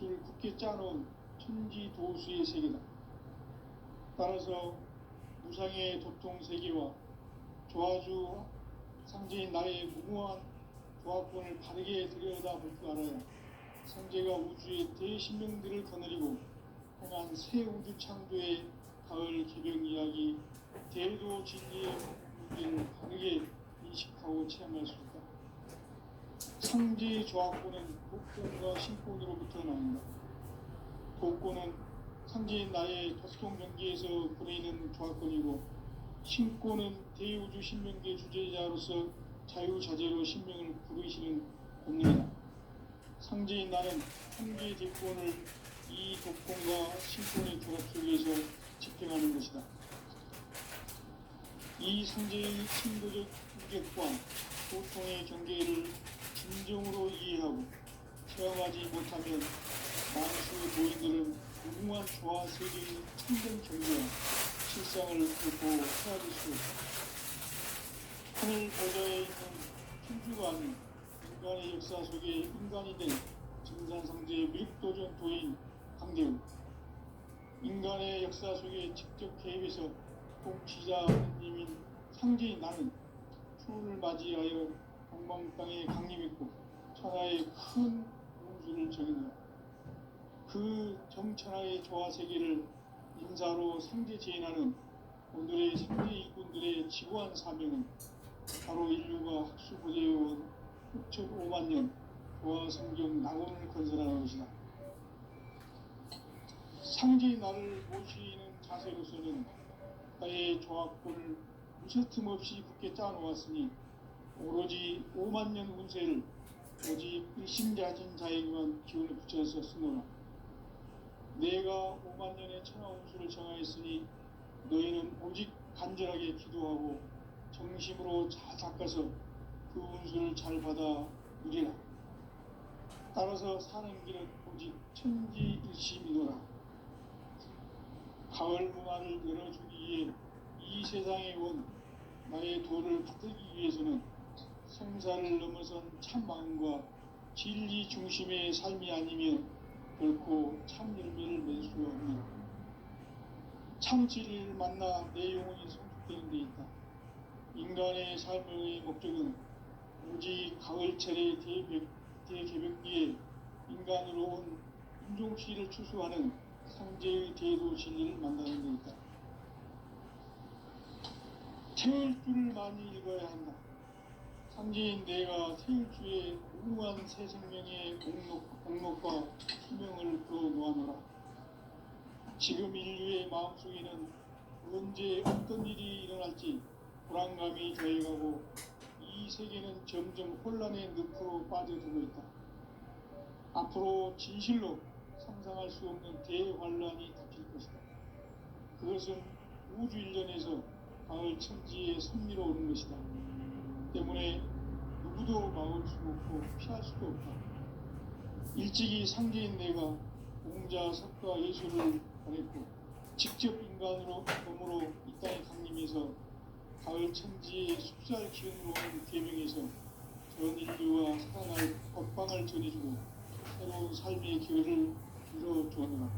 것을 굳게 짜놓은 천지도수의 세계다. 따라서 무상의 도통 세계와 조화주 상제인 나의 무모한 조합권을 바르게 들여다볼 줄 알아야 상제가 우주의 대신명들을 거느리고 행한 새 우주 창조의 가을 개병 이야기 대도 진리의 문제를 바르게 인식하고 체험할 수 있다. 상제의 조합권은 독권과 신권으로부터 나온다. 독권은 상제인 나의 도통 경계에서 보내는 조합권이고, 신권은 대우주 신명계 주제자로서 자유자재로 신명을 부르시는 권능이다. 상제인 나는 한계의 대권을 이 독권과 신권의 결합 속에서 집행하는 것이다. 이 상제의 신도적 인격과 소통의 경계를 진정으로 이해하고 체험하지 못하면 만수 도인들은 무궁한 조화 세계의 참된 경계와 실상을 결코 헤아릴 수 없다. 하늘 보좌에 있는 천주가 아닌 인간의 역사 속에 인간이 된 증산상제의 미륵도전 도인 강대우, 인간의 역사 속에 직접 개입해서 통치자 하느님인 상제인 나는 추운을 맞이하여 동방땅에 강림했고 천하의 큰 운수를 정했노라. 그 정천하의 조화세계를 인사로 상제 제인하는 오늘의 상제 일꾼들의 지구한 사명은 바로 인류가 학수고대해온 6,500만 년 조화성경 낙원을 건설하는 것이다. 상제의 나를 모시는 자세로서는 나의 조합권을 무쇠틈 없이 굳게 짜놓았으니 오로지 5만 년 운세를 오직 일심자진 자에게만 기운을 붙여서 쓰노라. 내가 5만 년의 천하 운수를 정하였으니 너희는 오직 간절하게 기도하고 정심으로 잘 닦아서 그 운수를 잘 받아 누리라. 따라서 사는 길은 오직 천지일심이노라. 가을 문화를 열어주기 위해 이 세상에 온 나의 도를 받들기 위해서는 생사를 넘어선 참 마음과 진리 중심의 삶이 아니면 결코 참 열매를 맺을 수가 없느니라. 참 진리를 만나 내 영혼이 성숙되는 데 있다. 인간의 삶의 목적은 오직 가을철의 대개벽기에 인간으로 온 인종시를 추수하는 상제의 대도 진리를 만나는 데 있다. 태일주를 많이 읽어야 한다. 상제인 내가 태일주의 무궁한 새 생명의 공록과 수명을 그어놓아노라. 지금 인류의 마음속에는 언제 어떤 일이 일어날지 불안감이 더해가고 이 세계는 점점 혼란의 늪으로 빠져들고 있다. 앞으로 진실로 상상할 수 없는 대환란이 닥칠 것이다. 그것은 우주 일전에서 가을 천지의 섭리로 오는 것이다. 때문에 누구도 막을 수 없고 피할 수도 없다. 일찍이 상제인 내가 공자, 석가, 예수를 보냈고 직접 인간으로 몸으로 이 땅에 강림해서 가을 천지의 숲살 기운으로 오는 계명에서 전 인류와 살아날 법방을 전해주고 새로운 삶의 기회를 이뤄주었노라.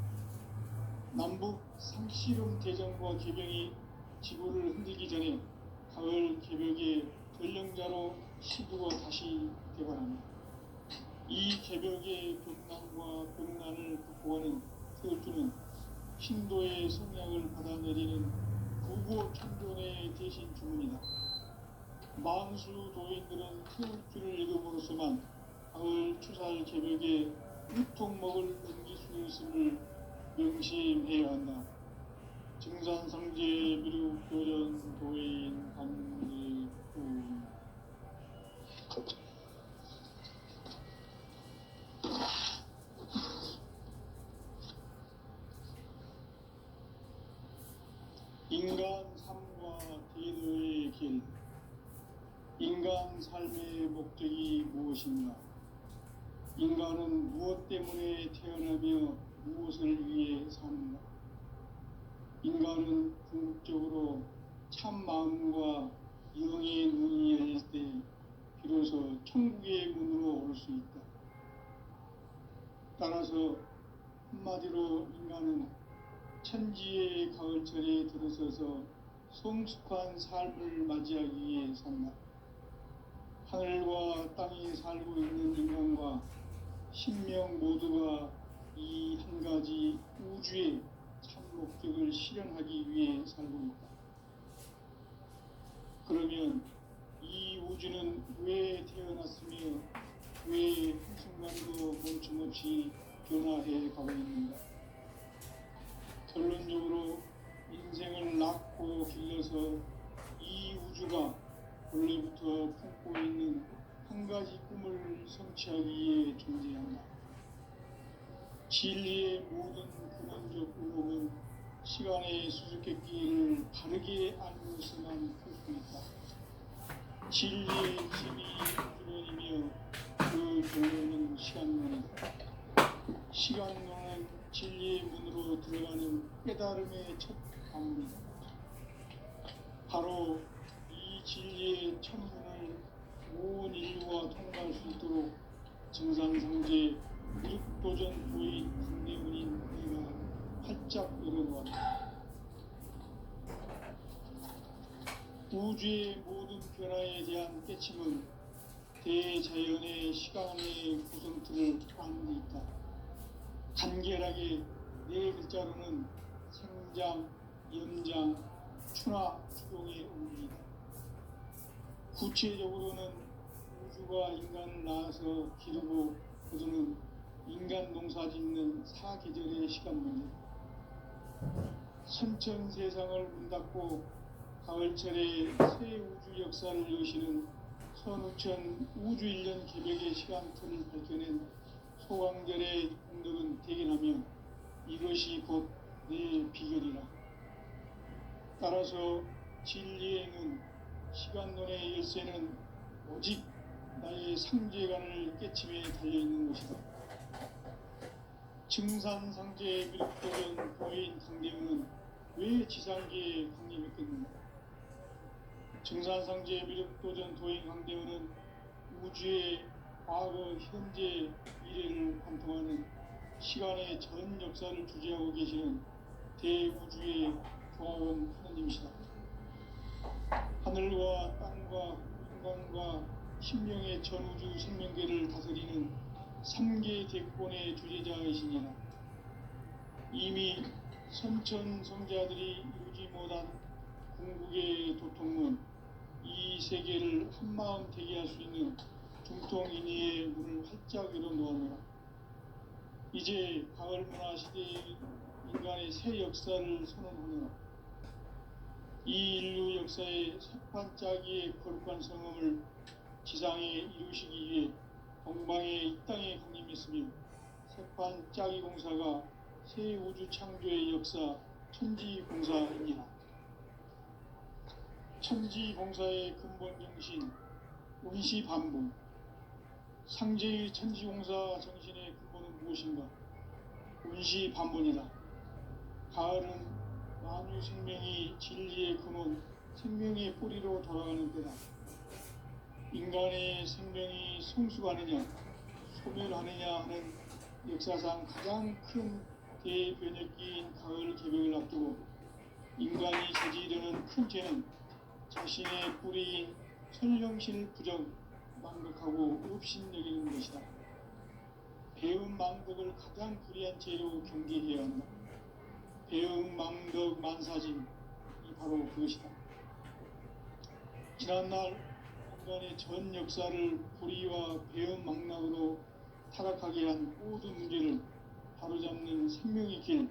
남북 상씨름 대전과 개병이 지구를 흔들기 전에 가을 개벽의 전령자로 시두가 다시 개발하며 이 개벽의 벽난과 벽난을 극복하는 태울주는 신도의 성량을 받아내리는 구고 천존의 대신 주문이다. 만수 도인들은 태울주를 읽음으로써만 가을 추살 개벽에 유통먹을 넘길 수 있음을 명심해야 한다. 증산상제 미륵도전 도인 강제구 인간 삶과 대도의 길. 인간 삶의 목적이 무엇인가? 인간은 무엇 때문에 태어나며 무엇을 위해 사는가? 인간은 궁극적으로 참 마음과 영의 눈이 열릴 때 비로소 천국의 문으로 올 수 있다. 따라서 한마디로 인간은 천지의 가을철에 들어서서 성숙한 삶을 맞이하기 위해 산다. 하늘과 땅에 살고 있는 인간과 신명 모두가 이 한 가지 우주의 참 목적을 실현하기 위해 살고 있다. 그러면 이 우주는 왜 태어났으며 왜 한순간도 멈춤없이 변화해 가고 있는가? 결론적으로 인생을 낳고 길러서 이 우주가 원래부터 품고 있는 한 가지 꿈을 성취하기 위해 존재한다. 진리의 모든 근원적 의혹은 시간의 수수께끼를 바르게 알면서만 풀 수 있다. 진리의 힘이 근원이며 그 결론은 시간론이다. 시간론은 진리의 문으로 들어가는 깨달음의 첫 방문이다. 바로 이 진리의 천문을 온 인류가 통과할 수 있도록 증산상제 육도전 부인 강대문인 내가 활짝 열어놓았다. 우주의 모든 변화에 대한 깨침은 대자연의 시간의 구성틀을 안고 있다. 간결하게 네 글자로는 생장, 연장, 추나 추동의 원리이다. 구체적으로는 우주가 인간을 낳아서 기르고 거두는 인간 농사 짓는 사계절의 시간 문제. 선천 세상을 문 닫고 가을철에 새 우주 역사를 여시는 선우천 우주 1년 개벽의 시간틀을 밝혀낸 소강절의 공덕은 대견하며 이것이 곧 내 비결이라. 따라서 진리의 눈, 시간론의 열쇠는 오직 나의 상제관을 깨침에 달려있는 것이다. 증산상제의 미륵도전 보인 강대문은 왜 지상계에 강림했겠는가? 증산상제의 미륵도전 도인 강대문은 우주의 과거, 현재, 미래를 관통하는 시간의 전 역사를 주재하고 계시는 대우주의 조화원 하느님이시다. 하늘과 땅과 인간과 신명의 전우주 생명계를 다스리는 3개 대권의 주재자이시니라. 이미 선천 성자들이 이루지 못한 궁극의 도통문, 이 세계를 한마음 되게 할 수 있는 중통인의의 문을 활짝 열어놓아노라. 이제 가을문화 시대의 인간의 새 역사를 선언하노라. 이 인류 역사의 새판짜기의 거룩한 성음을 지상에 이루시기 위해 동방의 이 땅에 강림했으며 새판짜기 공사가 새 우주 창조의 역사 천지공사입니다. 천지공사의 근본 정신 운시반복. 상제의 천지공사 정신의 근본은 무엇인가? 운시반복이다. 가을은 만유 생명이 진리의 근원, 생명의 뿌리로 돌아가는 때다. 인간의 생명이 성숙하느냐, 소멸하느냐 하는 역사상 가장 큰 대변혁기인 가을 개벽을 앞두고 인간이 저지르는 큰 죄는 자신의 뿌리인 천령신을 부정, 망극하고 업신여기는 것이다. 배움 망덕을 가장 불의한 죄로 경계해야 한다. 배움 망덕 만사짐이 바로 그것이다. 지난날 인간의 전 역사를 불의와 배움 망락으로 타락하게 한 모든 문제를 바로잡는 생명의 길,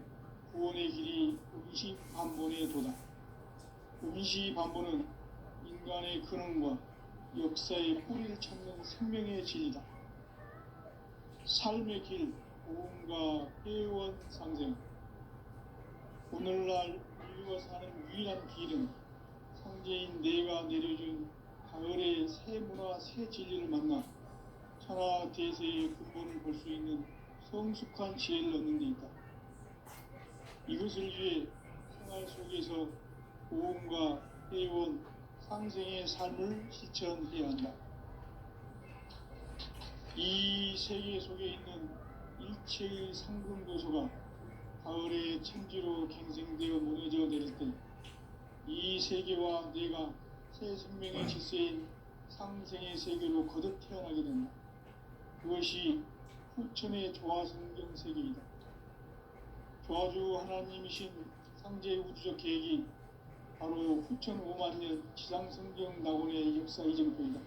구원의 길이 운시반본의 도다. 운시반본은 인간의 근원과 역사의 뿌리를 찾는 생명의 진리다. 삶의 길, 보험과 회원 상생. 오늘날 인류가 사는 유일한 길은 상제인 내가 내려준 가을의 새 문화, 새 진리를 만나 천하 대세의 근본을 볼 수 있는 성숙한 지혜를 얻는 데 있다. 이것을 위해 생활 속에서 보험과 회원, 상생의 삶을 실천해야 한다. 이 세계 속에 있는 일체의 상금도서가 가을의 천지로 갱생되어 무너져 내릴 때 이 세계와 내가 새 생명의 질서인 상생의 세계로 거듭 태어나게 된다. 그것이 후천의 조화성경 세계이다. 조화주 하나님이신 상제의 우주적 계획이 바로 후천 5만 년 지상성경 낙원의 역사 이정표이다.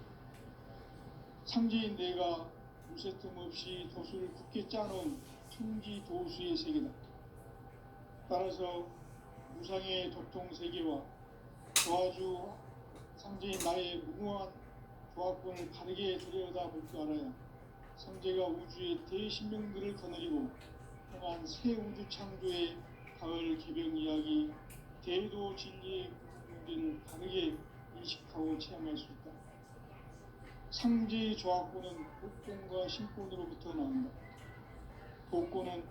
상제인 내가 무쇠 틈 없이 도수를 굳게 짜놓은 천지 도수의 세계다. 따라서 무상의 도통 세계와 조화주 상제인 나의 무궁한 조화권을 바르게 들여다볼 줄 알아야 상제가 우주의 대신명들을 거느리고 행한 새 우주 창조의 가을 개병 이야기, 대도 진리의 문제를 바르게 인식하고 체험할 수 있다. 상제의 조화권은 도권과 신권으로부터 나온다. 도권은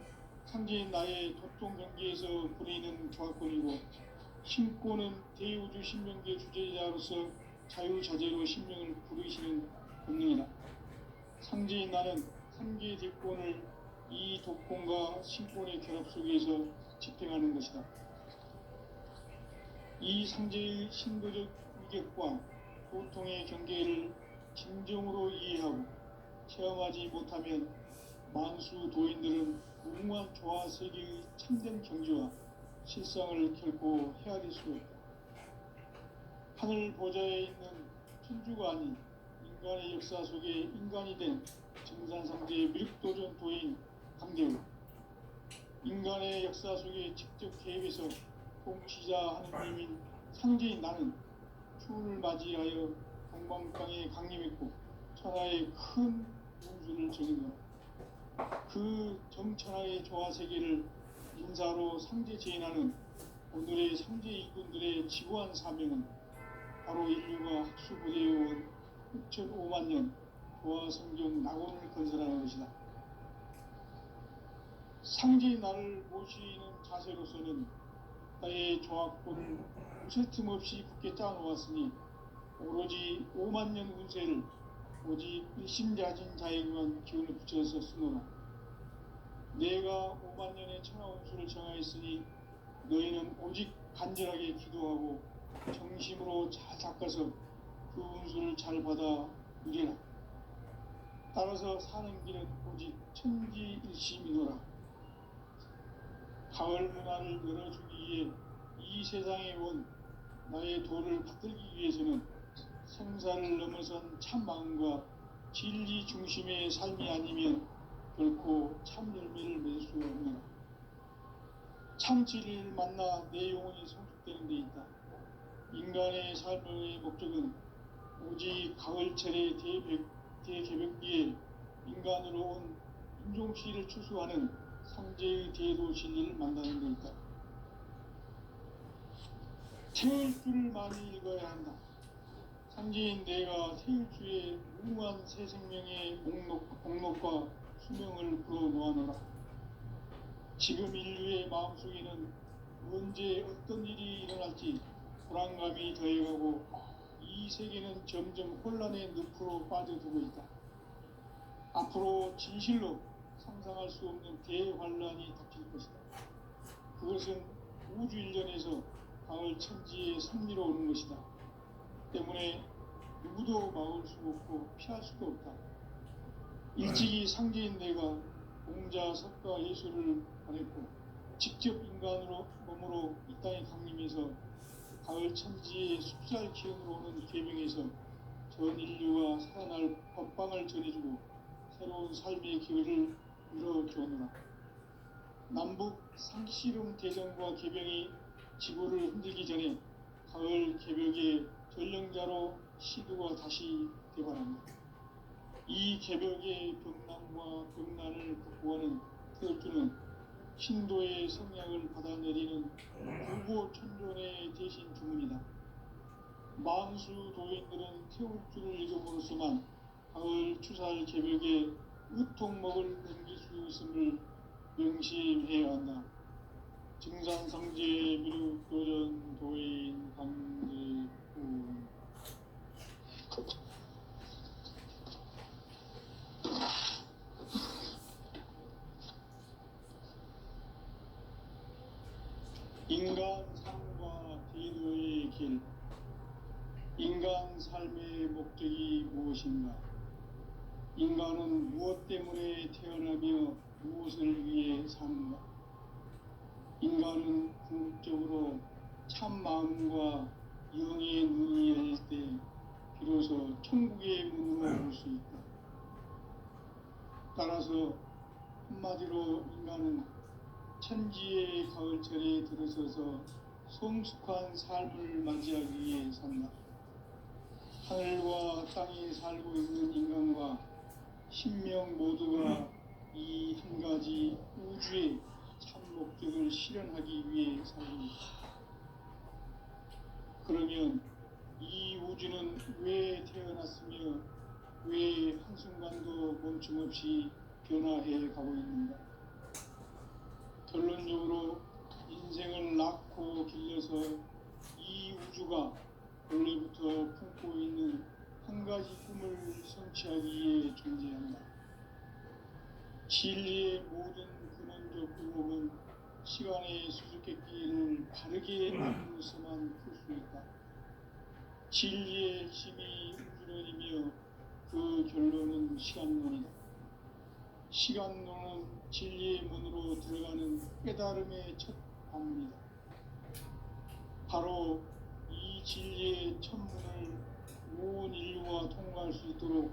상제인 나의 도통 경계에서 부리는 조화권이고, 신권은 대우주 신명계 주제자로서 자유자재로 신명을 부르시는 본능이다. 상제인 나는 3개의 대권을 이 도권과 신권의 결합 속에서 집행하는 것이다. 이 상제의 신도적 위격과 도통의 경계를 진정으로 이해하고 체험하지 못하면 만수 도인들은 무궁한 조화 세계의 참된 경지와 실상을 결코 헤아릴 수 없다. 하늘 보좌에 있는 천주가 아닌 인간의 역사 속에 인간이 된 정산상제의 미륵도전 도인 강대우, 인간의 역사 속에 직접 개입해서 통치자 하느님인 상제인 나는 추운을 맞이하여 동방땅에 강림했고 천하의 큰 운수를 정의노라. 그 정천하의 조화세계를 인사로 상제 제인하는 오늘의 상제 이군들의 지구한 사명은 바로 인류가 학수고대해온 6,5만 년 조화성경 낙원을 건설하는 것이다. 상제의 나를 모시는 자세로서는 나의 조화권을 무쇠 틈 없이 굳게 짜놓았으니 오로지 5만 년 운세를 오직 일심자진 자에게만 기운을 붙여서 쓰노라. 내가 5만 년의 천하 운수를 정하였으니 너희는 오직 간절하게 기도하고 정심으로 잘 닦아서 그 운수를 잘 받아 누리라. 따라서 사는 길은 오직 천지일심이노라. 가을 문화를 열어주기 위해 이 세상에 온 나의 도를 받들기 위해서는 생사를 넘어선 참 마음과 진리 중심의 삶이 아니면 결코 참 열매를 맺을 수 없노라. 참 진리를 만나 내 영혼이 성숙되는 데 있다. 인간의 삶의 목적은 오직 가을철의 대개벽기에 인간으로 온 인종시를 추수하는 상제의 대도 진리를 만나는 데 있다. 태울 줄을 많이 읽어야 한다. 상제인 내가 태울주의 무궁한 새 생명의 목록과 수명을 불어놓아노라. 지금 인류의 마음속에는 언제 어떤 일이 일어날지 불안감이 더해가고 이 세계는 점점 혼란의 늪으로 빠져들고 있다. 앞으로 진실로 상상할 수 없는 대환란이 닥칠 것이다. 그것은 우주 일전에서 가을 천지의 섭리로 오는 것이다. 때문에 누구도 막을 수 없고 피할 수도 없다. 일찍이 상제인 내가 공자, 석가, 예수를 보냈고 직접 인간으로 몸으로 이 땅에 강림해서 가을 천지의 숲살 기운으로 오는 계명에서 전 인류가 살아날 법방을 전해주고 새로운 삶의 기회를 열어주었노라. 남북 상씨름 대전과 개병이 지구를 흔들기 전에 가을 개벽의 전령자로 시두가 다시 되관한다. 이 개벽의 병난과 병난을 극복하는 태울주는 신도의 성향을 받아내리는 불보 천존의 대신 주문이다. 만수 도인들은 태울주를 읽음으로써만 가을 추살 개벽에 의통목을 넘길 수 있음을 명심해야 한다. 증산상제 미륵도전 도인 강제군 인간 삶과 대도의 길. 인간 삶의 목적이 무엇인가? 인간은 무엇 때문에 태어나며 무엇을 위해 사는가? 인간은 궁극적으로 참 마음과 영의 눈이 열릴 때 비로소 천국의 문으로 올 수 있다. 따라서 한마디로 인간은 천지의 가을철에 들어서서 성숙한 삶을 맞이하기 위해 산다. 하늘과 땅에 살고 있는 인간과 신명 모두가 이 한 가지 우주의 참 목적을 실현하기 위해 살고 있다. 그러면 이 우주는 왜 태어났으며 왜 한순간도 멈춤없이 변화해 가고 있는가? 결론적으로 인생을 낳고 길러서 이 우주가 원래부터 품고 있는 한 가지 꿈을 성취하기 위해 존재한다. 진리의 모든 근원적 의목은 시간의 수수께끼를 바르게 알고서만 풀 수 있다. 진리의 핵심이 우주론이며 그 결론은 시간론이다. 시간론은 진리의 문으로 들어가는 깨달음의 첫 관문이다. 바로 이 진리의 첫 문을 온 인류가 통과할 수 있도록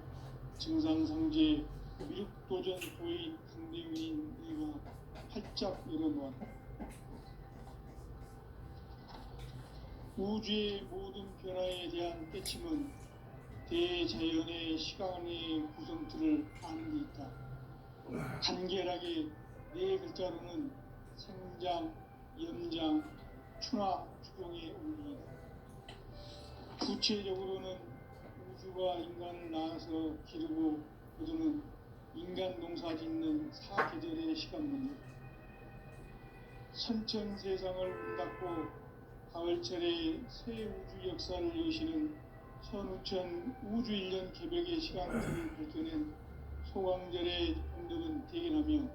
증산상제 미륵도전 도인 강대윤인 내가 활짝 열어놓았다. 우주의 모든 변화에 대한 깨침은 대자연의 시간의 구성틀을 아는 데 있다. 간결하게 네 글자로는 생장, 연장, 추나 추종의 원리이다. 구체적으로는 우주가 인간을 낳아서 기르고 거두는 인간 농사 짓는 사계절의 시간 문제. 선천 세상을 문 닫고 가을철에 새 우주 역사를 여시는 선우천 우주일년 개벽의 시간틀을 밝혀낸 소강절의 공덕은 대견하며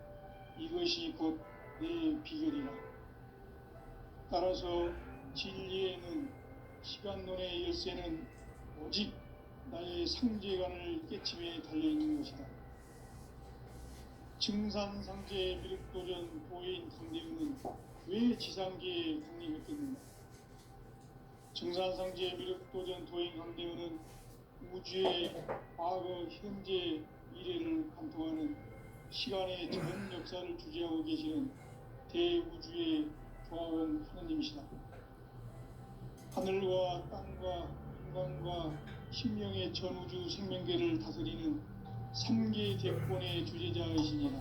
이것이 곧 내 비결이라. 따라서 진리에는 시간론의 열쇠는 오직 나의 상제관을 깨침에 달려있는 것이다. 증산상제 미륵도전 도인 강대윤은 왜 지상계에 강림했겠는가? 증산상제 미륵도전 도인 강대윤은 우주의 과거, 현재, 미래를 관통하는 시간의 전 역사를 주재하고 계시는 대우주의 조화원 하느님이시다. 하늘과 땅과 인간과 신명의 전우주 생명계를 다스리는 3계 대권의 주제자이시니라.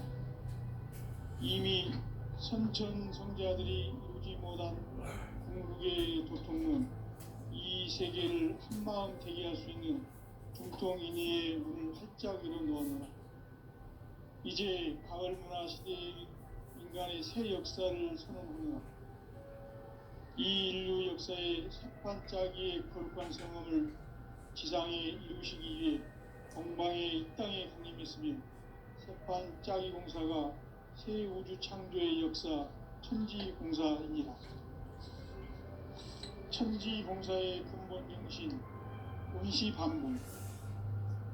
이미 선천성자들이 이루지 못한 궁극의 도통론, 이 세계를 한마음 되게 할 수 있는 중통인의의 문을 활짝 열어놓았노라. 이제 가을 문화 시대의 인간의 새 역사를 선언하며 이 인류 역사의 색반짝이의 거룩한 성험을 지상에 이루시기 위해 동방의 이 땅에 강림했으며 색반짝이 공사가 새 우주 창조의 역사 천지공사입니다. 천지공사의 근본 정신 운시반복.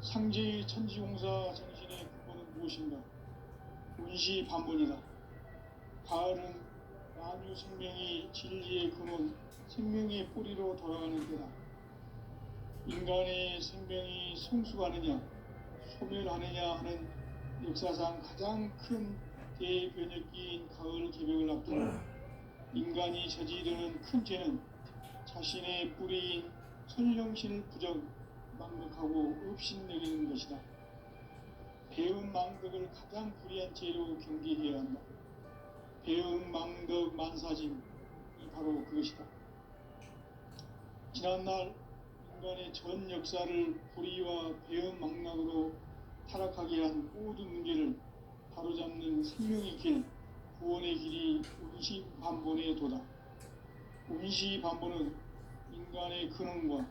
상제의 천지공사 정신의 근본은 무엇인가? 운시반복이다. 가을은 만유 생명이 진리의 근원, 생명의 뿌리로 돌아가는 때다. 인간의 생명이 성숙하느냐, 소멸하느냐 하는 역사상 가장 큰 대변혁기인 가을 개벽을 앞두고 인간이 저지르는 큰 죄는 자신의 뿌리인 선령신을 부정, 망덕하고 업신여기는 것이다. 배은 망덕을 가장 불의한 죄로 경계해야 한다. 배은 망덕 만사짐이 바로 그것이다. 지난날 인간의 전 역사를 불의와 배은 망락으로 타락하게 한 모든 문제를 바로잡는 생명의 길, 구원의 길이 운시반본의 도다. 운시반본은 인간의 근원과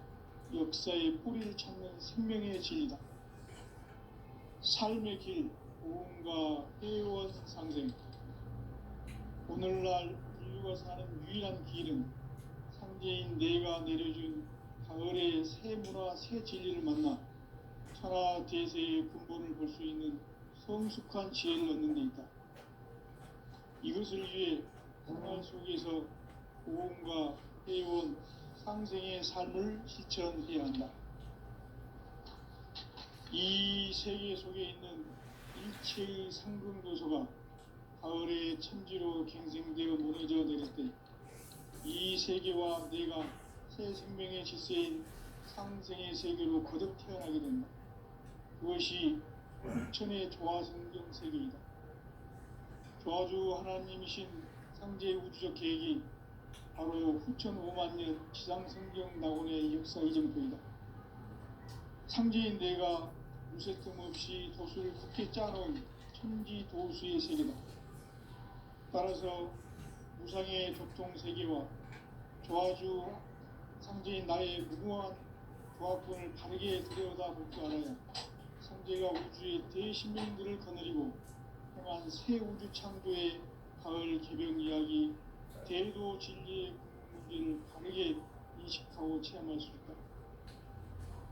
역사의 뿌리를 찾는 생명의 진리다. 삶의 길, 고음과 회원 상생. 오늘날 인류 인류가 사는 유일한 길은 상제인 내가 내려준 가을의 새 문화, 새 진리를 만나 천하 대세의 근본을 볼 수 있는 성숙한 지혜를 얻는 데 있다. 이것을 위해 생활 속에서 고음과 해온 상생의 삶을 실천해야 한다. 이 세계 속에 있는 일체의 상승도서가 가을의 천지로 갱생되어 무너져 내릴 때 이 세계와 내가 새 생명의 질서인 상생의 세계로 거듭 태어나게 된다. 그것이 천의 조화성경 세계이다. 조화주 하나님이신 상제 우주적 계획이 바로 후천 5만 년 지상성경 낙원의 역사 이정표이다. 상제인 내가 무쇠 틈 없이 도수를 굳게 짜놓은 천지 도수의 세계다. 따라서 무상의 교통 세계와 조화주 상제인 나의 무궁한 조합권을 바르게 들여다볼 줄 알아야 상제가 우주의 대신명들을 거느리고 행한 새 우주 창조의 가을 개병 이야기, 대도 진리의 궁극기를 바르게 인식하고 체험할 수 있다.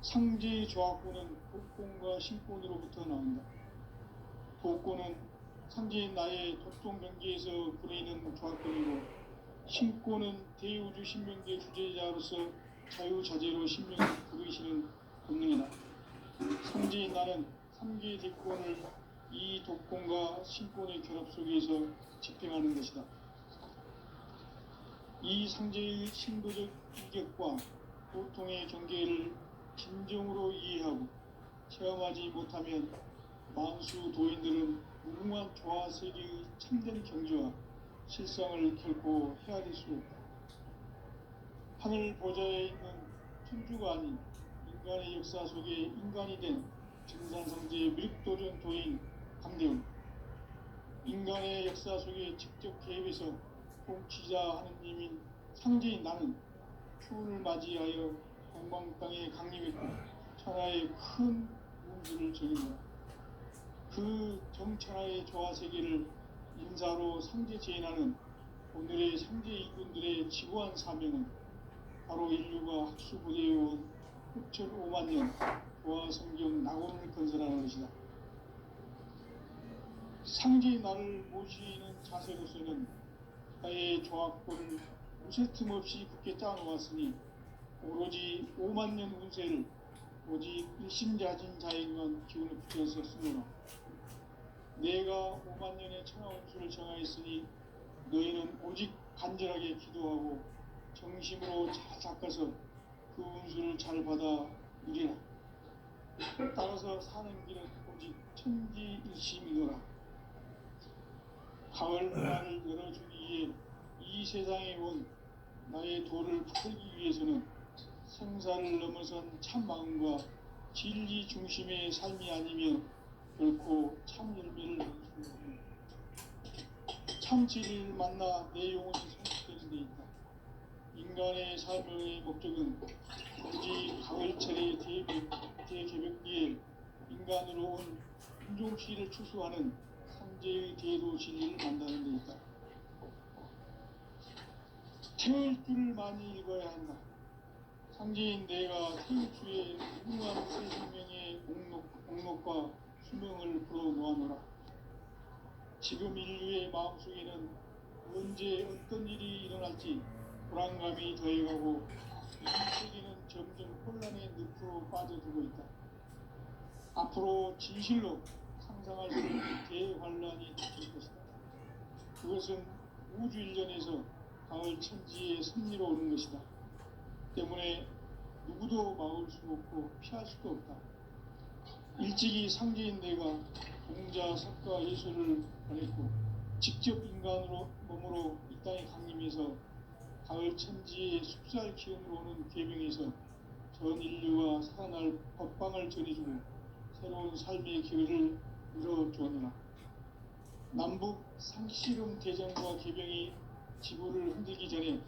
상제의 조합권은 독권과 신권으로부터 나온다. 독권은 상제인 나의 독종 경계에서 부리는 조합권이고, 신권은 대우주 신명계 주제자로서 자유자재로 신명을 부르시는 본능이다. 상제인 나는 3개의 대권을 이 독권과 신권의 결합 속에서 집행하는 것이다. 이 상제의 신도적 인격과 고통의 경계를 진정으로 이해하고 체험하지 못하면 만수 도인들은 무궁한 조화 세계의 참된 경지와 실상을 결코 헤아릴 수 없다. 하늘 보좌에 있는 천주가 아닌 인간의 역사 속에 인간이 된 증산상제의 밀도전 도인 강대훈, 인간의 역사 속에 직접 개입해서 통치자 하느님인 상제인 나는 추운을 맞이하여 동방 땅에 강림했고 천하의 큰 운수를 적인다. 그 정천하의 조화 세계를 인사로 상제 제인하는 오늘의 상제 일꾼들의 지구한 사명은 바로 인류가 학수부대해온 후천 5만 년 조화 성경 낙원을 건설하는 것이다. 상제의 나를 모시는 자세로서는 나의 조합권을 무쇠 틈 없이 굳게 짜놓았으니 오로지 5만 년 운세를 오직 일심자진 자에게만 기운을 붙여서 쓰노라. 내가 5만 년의 천하 운수를 정하였으니 너희는 오직 간절하게 기도하고 정심으로 잘 닦아서 그 운수를 잘 받아 누리라. 따라서 사는 길은 오직 천지일심이노라. 가을 문화를 열어주기 위해 이 세상에 온 나의 도를 붙들기 위해서는 생사를 넘어선 참 마음과 진리 중심의 삶이 아니면 결코 참 열매를 얻을 수 없는 참 진리를 만나 내 영혼이 성숙되는 데 있다. 인간의 삶의 목적은 오직 가을철의 대개벽기에 인간으로 온 인종시를 추수하는 상제의 대도 진리를 만나는 데 있다. 태울 줄을 많이 읽어야 한다. 상제인 내가 태울주의 무궁한 새 생명의 목록과 수명을 불어놓아노라. 지금 인류의 마음속에는 언제 어떤 일이 일어날지 불안감이 더해가고 이 세계는 점점 혼란의 늪으로 빠져들고 있다. 앞으로 진실로 상상할 수 없는 대환란이 닥칠 것이다. 그것은 우주 일전에서 가을 천지의 섭리로 오는 것이다. 때문에 누구도 막을 수 없고 피할 수도 없다. 일찍이 상제인 내가 공자, 석가, 예수를 보냈고 직접 인간으로 몸으로 이 땅에 강림해서 가을 천지의 숲살 기운으로 오는 계명에서 전 인류가 살아날 법방을 전해주고 새로운 삶의 기회를 열어주었노라. 남북 상씨름 대전과 개병이 지구를 흔들기 전에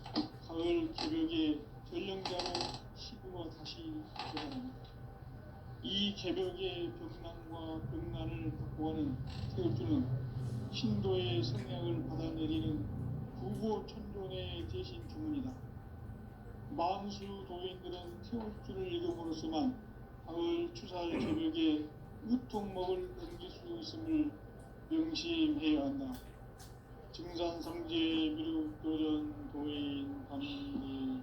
가을 개벽의 전령자로 시구가 다시 되어갑니다. 이 개벽의 병난과 병난을 극복하는 태울주는 신도의 성량을 받아내리는 수고 천존의 대신 주문이다. 만수 도인들은 태울 줄을 읽음으로써만 가을 추살 저녁에 우통먹을 넘길 수 있음을 명심해야 한다. 증산상제 미륵도전 도인 감리후.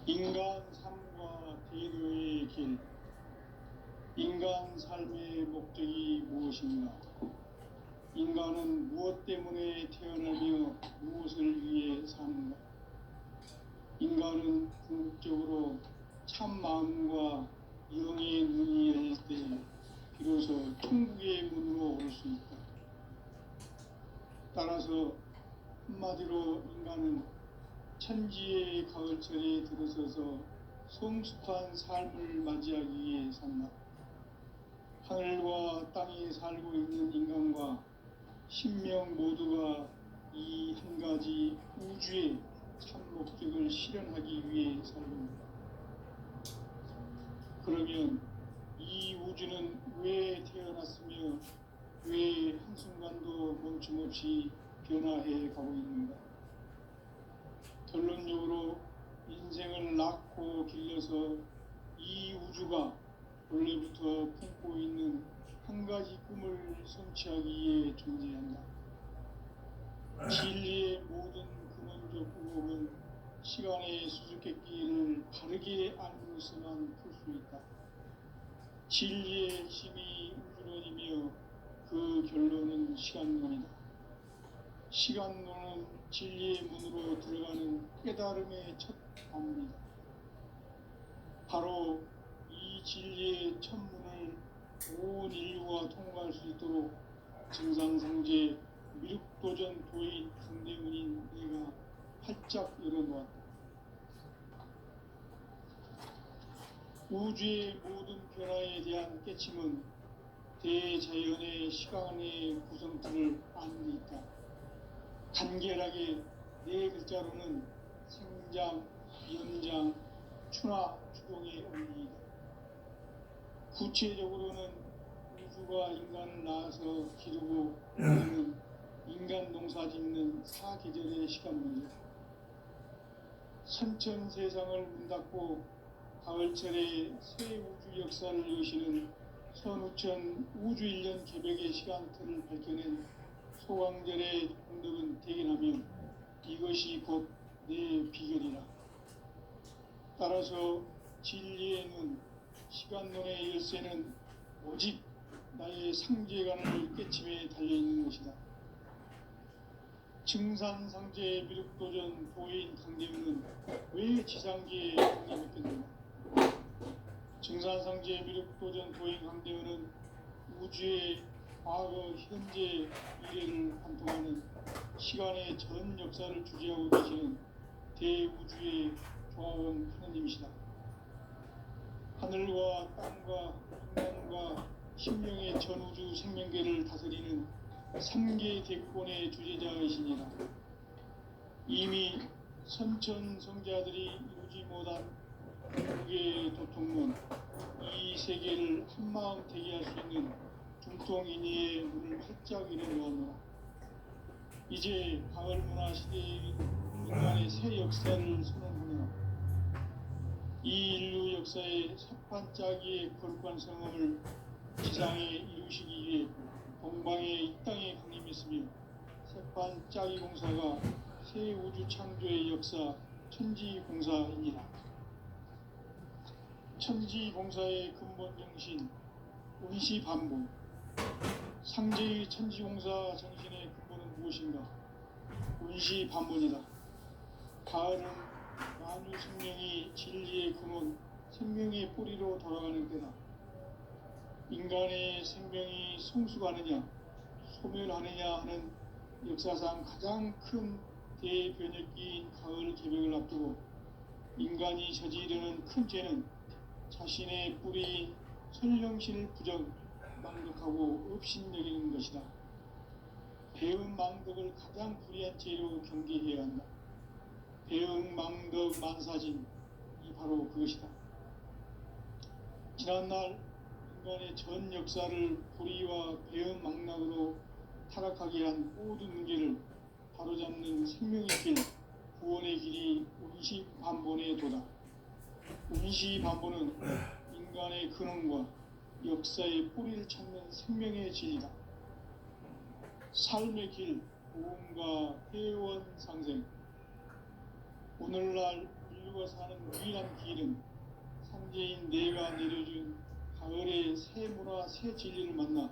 인간 삶과 대도의 길. 인간 삶의 목적이 무엇인가? 인간은 무엇 때문에 태어나며 무엇을 위해 사는가? 인간은 궁극적으로 참 마음과 영의 눈이 열릴 때 비로소 천국의 문으로 올 수 있다. 따라서 한마디로 인간은 천지의 가을철에 들어서서 성숙한 삶을 맞이하기 위해 산다. 하늘과 땅에 살고 있는 인간과 신명 모두가 이 한 가지 우주의 참 목적을 실현하기 위해 살고 있다. 그러면 이 우주는 왜 태어났으며 왜 한순간도 멈춤없이 변화해 가고 있는가? 결론적으로 인생을 낳고 길러서 이 우주가 원래부터 품고 있는 한 가지 꿈을 성취하기 위해 존재한다. 진리의 모든 근원적 의혹은 시간의 수수께끼를 바르게 알고서만 풀 수 있다. 진리의 핵심이 우주론이며 그 결론은 시간론이다. 시간론은 진리의 문으로 들어가는 깨달음의 첫 관문이다. 바로 이 진리의 첫 문을 온 인류가 통과할 수 있도록 증산상제 미륵도전 도인 강대문인 내가 활짝 열어놓았다. 우주의 모든 변화에 대한 깨침은 대자연의 시간의 구성틀을 아는 데 있다. 간결하게 네 글자로는 생장, 연장, 추나 추동의 원리이다. 구체적으로는 우주가 인간을 낳아서 기르고 우리는 인간 농사 짓는 사계절의 시간문이다. 선천 세상을 문 닫고 가을철에 새 우주 역사를 여시는 선우천 우주 1년 개벽의 시간틀을 밝혀낸 소강절의 공덕은 대견하며 이것이 곧 내 비결이라. 따라서 진리의 눈, 시간론의 열쇠는 오직 나의 상제관을 깨침에 달려있는 것이다. 증산상제 미륵도전 도인 강대문은 왜 지상계에 강림했겠는가? 증산상제 미륵도전 도인 강대문은 우주의 과거, 현재, 미래를 관통하는 시간의 전 역사를 주재하고 계시는 대우주의 조화원 하느님이시다. 하늘과 땅과 인간과 신명의 전우주 생명계를 다스리는 3계 대권의 주제자이시니라. 이미 선천성자들이 이루지 못한 공국의 도통문, 이 세계를 한마음 되게 할 수 있는 중통인의의 문을 활짝 열어놓았노라. 이제 가을 문화 시대의 인간의 새 역사를 선언하며 이 인류 역사의 첫 반짝이의 거룩한 성험을 지상에 이루시기 위해 동방의 이 땅에 강림했으며 새반짝이 공사가 새 우주 창조의 역사 천지공사이니라. 천지공사의 근본 정신 운시반복. 상제의 천지공사 정신의 근본은 무엇인가? 운시반복이다. 가을은 만유 생명이 진리의 근원, 생명의 뿌리로 돌아가는 때다. 인간의 생명이 성숙하느냐, 소멸하느냐 하는 역사상 가장 큰 대변혁기인 가을 개벽을 앞두고 인간이 저지르는 큰 죄는 자신의 뿌리인 선령신을 부정, 망덕하고 업신여기는 것이다. 배은 망덕을 가장 불의한 죄로 경계해야 한다. 배은 망덕 만사진, 바로 그것이다. 지난날 인간의 전 역사를 불의와 배은망락으로 타락하게 한 모든 문제를 바로잡는 생명의 길, 구원의 길이 운시반본의 도다. 운시반본은 인간의 근원과 역사의 뿌리를 찾는 생명의 진리다. 삶의 길, 보험과 회원 상생. 오늘날 인류가 사는 유일한 길은 상제인 내가 내려준 가을의 새 문화, 새 진리를 만나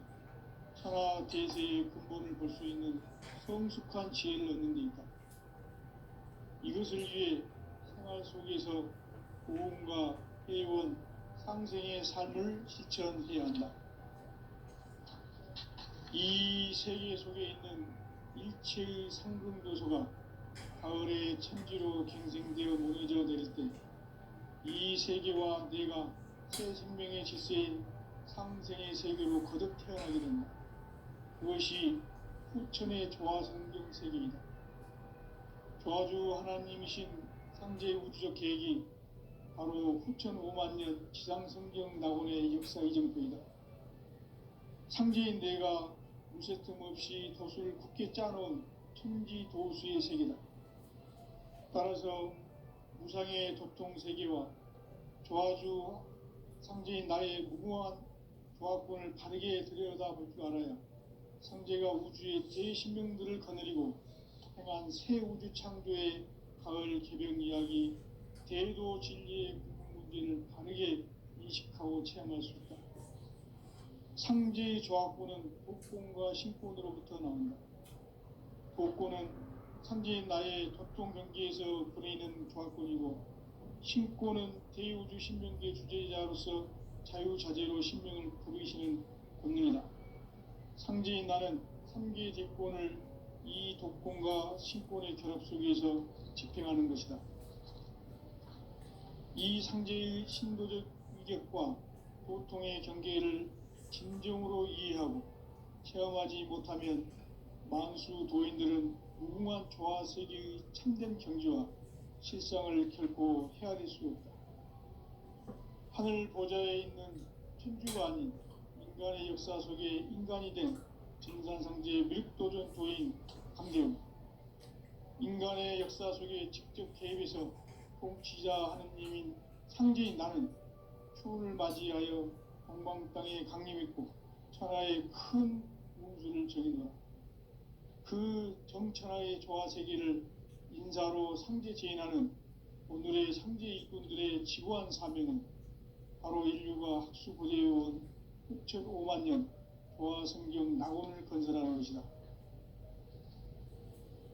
천하 대세의 근본을 볼 수 있는 성숙한 지혜를 얻는 데 있다. 이것을 위해 생활 속에서 보험과 회원, 상생의 삶을 실천해야 한다. 이 세계 속에 있는 일체의 상금도소가 가을의 천지로 갱생되어 무너져 내릴 때 이 세계와 내가 새 생명의 질서인 상생의 세계로 거듭 태어나게 된다. 그것이 후천의 조화성경 세계이다. 조화주 하나님이신 상제의 우주적 계획이 바로 후천 5만년 지상성경 낙원의 역사 이정표이다. 상제인 내가 무쇠틈 없이 도수를 굳게 짜놓은 천지 도수의 세계다. 따라서 무상의 도통 세계와 조화주 상제인 나의 무궁한 조화권을 바르게 들여다볼 줄 알아야 상제가 우주의 대신명들을 거느리고 행한 새 우주 창조의 가을 개병 이야기, 대도 진리의 궁극 문제를 바르게 인식하고 체험할 수 있다. 상제의 조화권은 독권과 신권으로부터 나온다. 독권은 상제인 나의 도통 경계에서 부리는 조화권이고, 신권은 대우주 신명계 주제자로서 자유자재로 신명을 부르시는 권능이다. 상제인 나는 3개의 대권을 이 독권과 신권의 결합 속에서 집행하는 것이다. 이 상제의 신도적 위격과 도통의 경계를 진정으로 이해하고 체험하지 못하면 만수 도인들은 무궁한 조화 세계의 참된 경지와 실상을 결코 헤아릴 수 없다. 하늘 보좌에 있는 천주가 아닌 인간의 역사 속에 인간이 된 진산상제의 밀도전 도인 강대웅, 인간의 역사 속에 직접 개입해서 통치자 하느님인 상제인 나는 추운을 맞이하여 동방 땅에 강림했고 천하의 큰 운수를 정해놓아 그 정천하의 조화 세계를 인사로 상제 제인하는 오늘의 상제 일꾼들의 지구한 사명은 바로 인류가 학수고대해온 6,500년 조화 성경 낙원을 건설하는 것이다.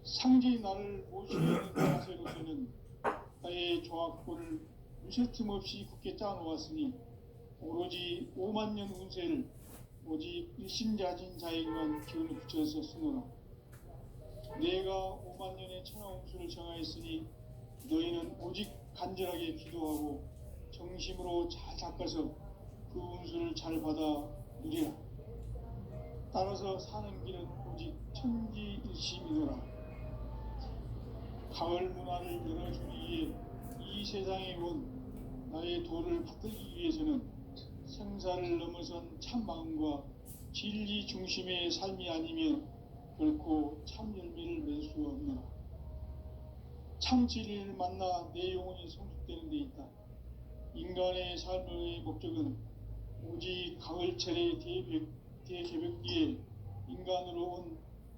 상제인 나를 모시는 자세로서는 나의 조화권을 무쇠틈 없이 굳게 짜놓았으니 오로지 5만년 운세를 오직 일심자진 자에게만 기운을 붙여서 쓰노라. 내가 5만년의 천하운수를 정하였으니 너희는 오직 간절하게 기도하고 정심으로 잘 닦아서 그 운수를 잘 받아 누리라. 따라서 사는 길은 오직 천지일심이노라. 가을 문화를 열어주기 위해 이 세상에 온 나의 도를 받들기 위해서는 생사를 넘어선 참마음과 진리 중심의 삶이 아니면 결코 참 열매를 맺을 수 없노라. 참 진리를 만나 내 영혼이 성숙되는 데 있다. 인간의 삶의 목적은 오직 가을철의 대개벽기에 인간으로 온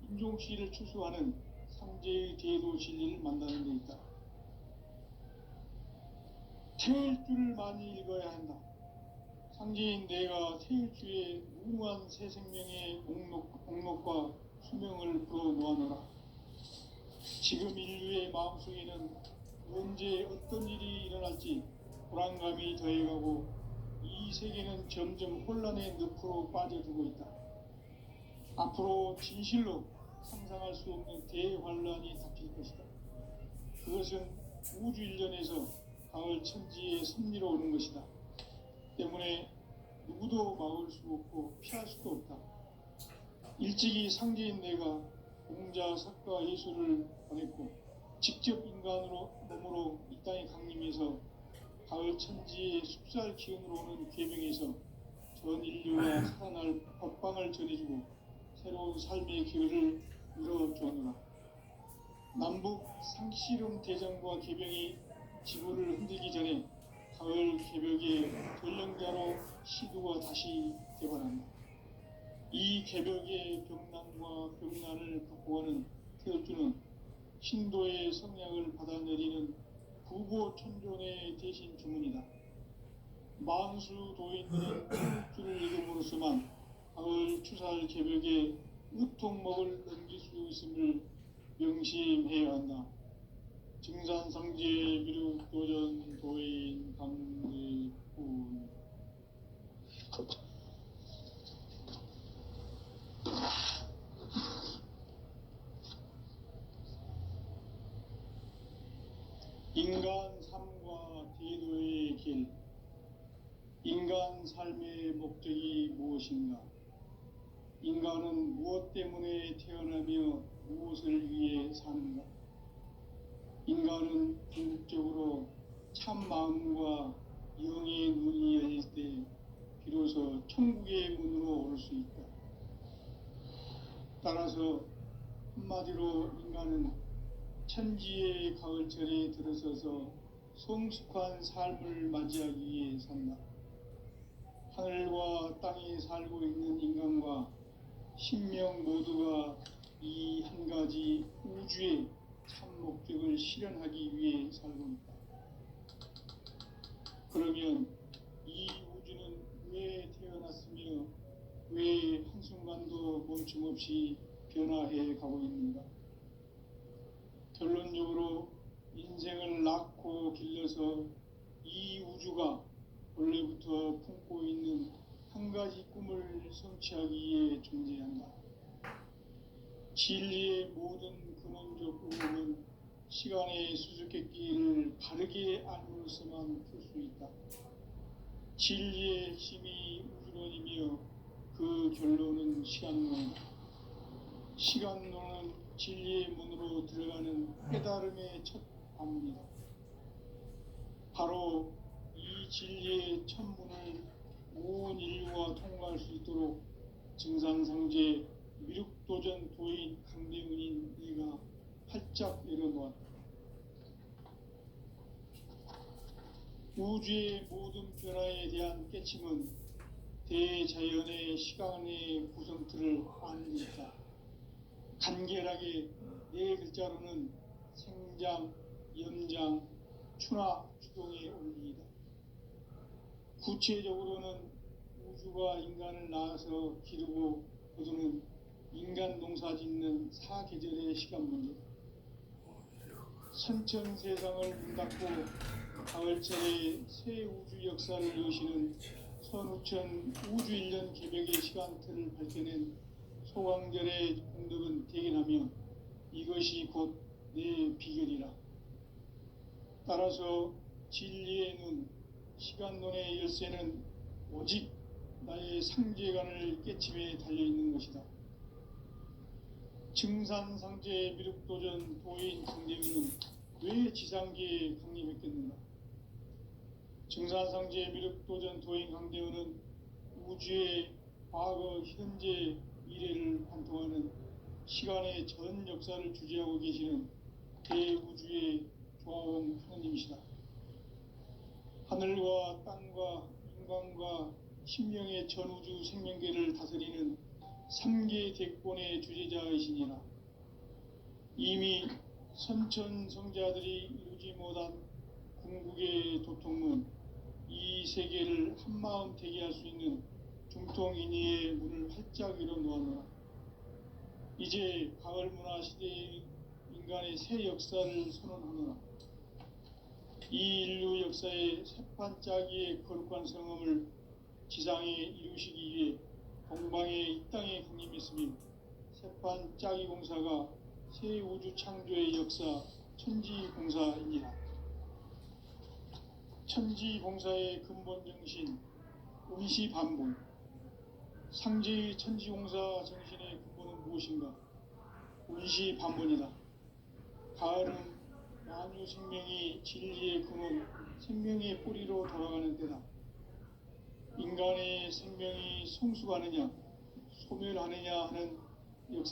인종시를 추수하는 상제의 대도 진리를 만나는 데 있다. 태일주를 많이 읽어야 한다. 상제인 내가 태일주의 무궁한 새 생명의 목록과 수명을 불어놓아노라. 지금 인류의 마음속에는 언제 어떤 일이 일어날지 불안감이 더해가고 이 세계는 점점 혼란의 늪으로 빠져들고 있다. 앞으로 진실로 상상할 수 없는 대환란이 닥칠 것이다. 그것은 우주 일련에서 가을 천지의 섭리로 오는 것이다. 때문에 누구도 막을 수 없고 피할 수도 없다. 일찍이 상제인 내가 공자, 석가, 예수를 보냈고 직접 인간으로 몸으로 이 땅에 강림해서 가을 천지의 숲살 기운으로 오는 궤병에서 전 인류가 살아날 법방을 전해주고 새로운 삶의 기회를 열어주었노라. 남북 상씨름 대전과 개병이 지구를 흔들기 전에 가을 개벽의 전령자로 시두가 다시 개발한다. 이 개벽의 벽난과 벽난을 극복하는 태엽주는 신도의 성량을 받아내리는 부고천존의 대신 주문이다. 만수 도인들은 태엽주를 읽음으로써만 가을 추살 개벽의 우통목을 넘길 수 있음을 명심해야 한다. 증산상제 미륵도전 도인 강대군. 인간 삶과 대도의 길. 인간 삶의 목적이 무엇인가? 인간은 무엇 때문에 태어나며 무엇을 위해 사는가? 인간은 궁극적으로 참 마음과 영의 눈이 열릴 때 비로소 천국의 문으로 올 수 있다. 따라서 한마디로 인간은 천지의 가을철에 들어서서 성숙한 삶을 맞이하기 위해 산다. 하늘과 땅에 살고 있는 인간과 신명 모두가 이 한 가지 우주의 참 목적을 실현하기 위해 살고 있다. 그러면 이 우주는 왜 태어났으며 왜 한순간도 멈춤없이 변화해 가고 있는가? 결론적으로 인생을 낳고 길러서 이 우주가 원래부터 품고 있는 한 가지 꿈을 성취하기 위해 존재한다. 진리의 모든 근원적 의문은 시간의 수수께끼를 바르게 알므로서만 풀 수 있다. 진리의 핵심이 우주론이며 그 결론은 시간론이다. 시간론은 진리의 문으로 들어가는 깨달음의 첫 관문이다. 바로 이 진리의 첫 문을 온 인류가 통과할 수 있도록 증산상제 미륵도전 도인 강대문인 내가 활짝 열어놓았다. 우주의 모든 변화에 대한 깨침은 대자연의 시간의 구성틀을 아는 것이다. 간결하게 네 글자로는 생장, 연장, 추나 추동의 원리이다. 구체적으로는 우주가 인간을 낳아서 기르고 거두는 인간 농사 짓는 사계절의 시간 문제. 선천 세상을 문 닫고 가을철에 새 우주 역사를 여시는 선우천 우주 1년 개벽의 시간틀을 밝혀낸 소강절의 공덕은 대견하며 이것이 곧 내 비결이라. 따라서 진리의 눈, 시간론의 열쇠는 오직 나의 상제관을 깨침에 달려있는 것이다. 증산상제 미륵도전 도인 강대문은 왜 지상계에 강림했겠는가? 증산상제 미륵도전 도인 강대문은 우주의 과거, 현재, 미래를 관통하는 시간의 전 역사를 주재하고 계시는 대우주의 조화원 하느님이시다. 하늘과 땅과 인간과 신명의 전우주 생명계를 다스리는 3계 대권의 주재자이시니라. 이미 선천성자들이 이루지 못한 궁극의 도통문, 이 세계를 한마음 되게 할 수 있는 중통인의의 문을 활짝 열어놓았노라. 이제 가을 문화 시대의 인간의 새 역사를 선언하노라. 이 인류 역사의 새판짜기의 거룩한 성음을 지상에 이루시기 위해 동방에 이 땅에 강림했으며 새판짜기 공사가 새 우주 창조의 역사 천지공사이니라. 천지공사의 근본 정신 운시반본. 상제의 천지공사 정신의 근본은 무엇인가? 운시반본이다. 가을은 만유 생명이 진리의 근원, 생명의 뿌리로 돌아가는 때다. 인간의 생명이 성숙하느냐, 소멸하느냐 하는 역사